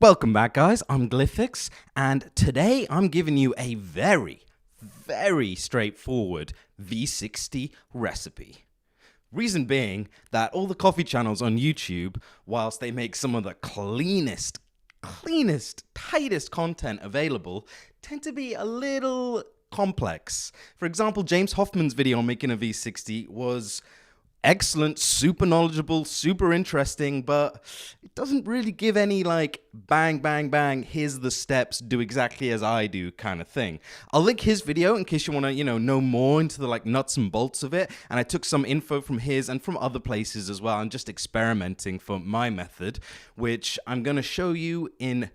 Welcome back, guys. I'm Glyphix, and today I'm giving you a very straightforward V60 recipe. Reason being that all the coffee channels on YouTube, whilst they make some of the cleanest, tightest content available, tend to be a little complex. For example, James Hoffman's video on making a V60 was excellent, super knowledgeable, super interesting, but it doesn't really give any like bang, here's the steps, do exactly as I do kind of thing. I'll link his video in case you want to, know more into the like nuts and bolts of it. And I took some info from his and from other places as well. I'm just experimenting for my method, which I'm going to show you in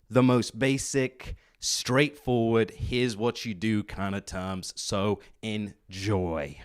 the most basic, straightforward, here's what you do kind of terms. So enjoy.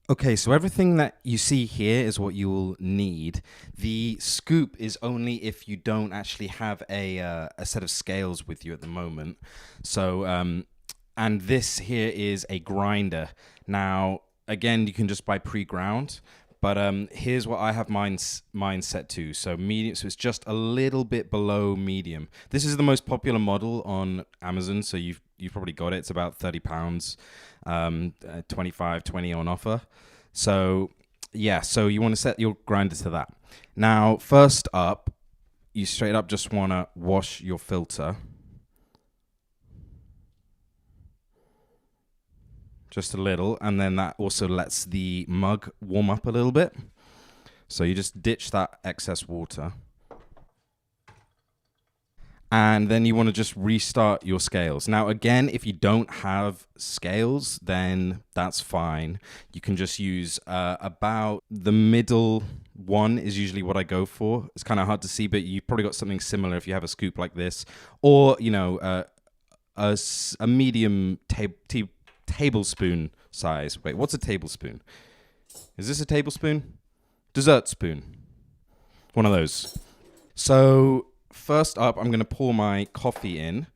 Okay, so everything that you see here is what you will need. The scoop is only if you don't actually have a set of scales with you at the moment. So, and this here is a grinder. Now, again, you can just buy pre-ground, but here's what I have mine set to. So medium, so it's just a little bit below medium. This is the most popular model on Amazon, so you've probably got it. It's about £30, 20 on offer. So yeah, so you want to set your grinder to that. Now, first up, you straight up just want to wash your filter. Just a little, and then that also lets the mug warm up a little bit. So you just ditch that excess water. And then you want to just restart your scales. Now, again, if you don't have scales, then that's fine. You can just use about the middle one is usually what I go for. It's kind of hard to see, but you've probably got something similar if you have a scoop like this. Or, a medium tablespoon size. Wait, what's a tablespoon? Is this a tablespoon? Dessert spoon. One of those. So first up, I'm going to pour my coffee in,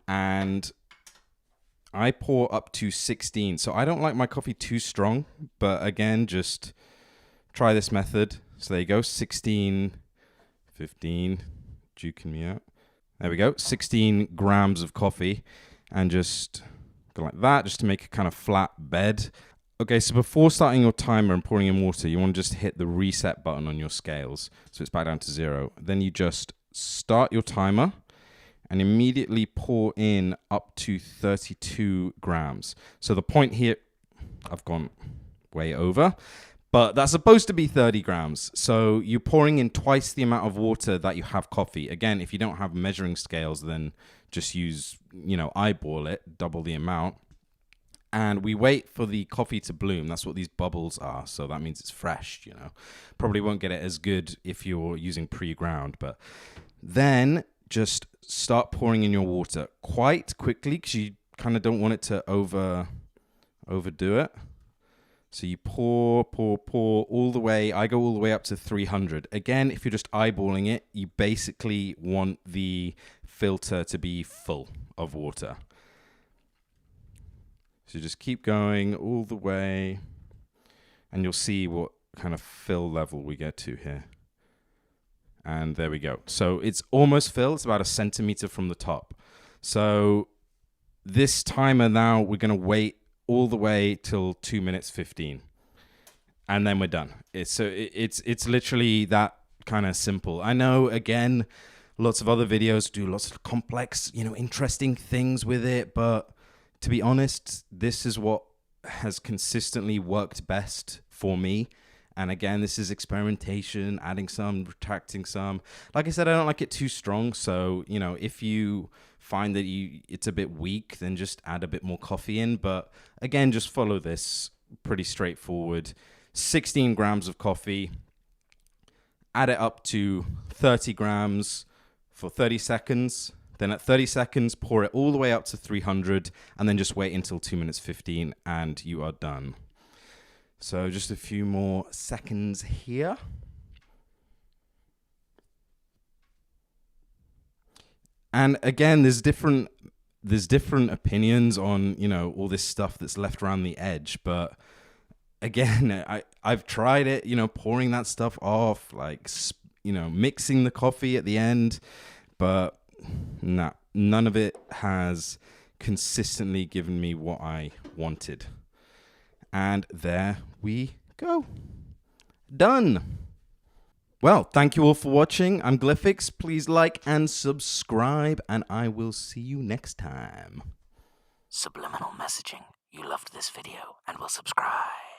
and I pour up to 16. So I don't like my coffee too strong, but again, just try this method. So there you go, 16, 15, juking me out. There we go, 16 grams of coffee, and just go like that, just to make a kind of flat bed. Okay, so before starting your timer and pouring in water, you want to just hit the reset button on your scales. So it's back down to 0. Then you just start your timer and immediately pour in up to 32 grams. So the point here, I've gone way over, but that's supposed to be 30 grams. So you're pouring in twice the amount of water that you have coffee. Again, if you don't have measuring scales, then just use, eyeball it, double the amount. And we wait for the coffee to bloom. That's what these bubbles are. So that means it's fresh, Probably won't get it as good if you're using pre-ground. But then just start pouring in your water quite quickly, because you kind of don't want it to overdo it. So you pour all the way. I go all the way up to 300. Again, if you're just eyeballing it, you basically want the filter to be full of water. So just keep going all the way, and you'll see what kind of fill level we get to here. And there we go. So it's almost filled. It's about a centimeter from the top. So this timer now, we're going to wait all the way till 2 minutes 15. And then we're done. It's literally that kind of simple. I know, again, lots of other videos do lots of complex, interesting things with it, but to be honest, this is what has consistently worked best for me. And again, this is experimentation, adding some, retracting some. Like I said, I don't like it too strong. So, if you find that it's a bit weak, then just add a bit more coffee in. But again, just follow this, pretty straightforward. 16 grams of coffee. Add it up to 30 grams for 30 seconds. Then at 30 seconds, pour it all the way up to 300, and then just wait until 2 minutes 15, and you are done. So just a few more seconds here. And again, there's different opinions on, all this stuff that's left around the edge, but again, I've tried it, pouring that stuff off, like mixing the coffee at the end, but nah, none of it has consistently given me what I wanted. And there we go. Done. Well, thank you all for watching. I'm Glyphix. Please like and subscribe, and I will see you next time. Subliminal messaging. You loved this video and will subscribe.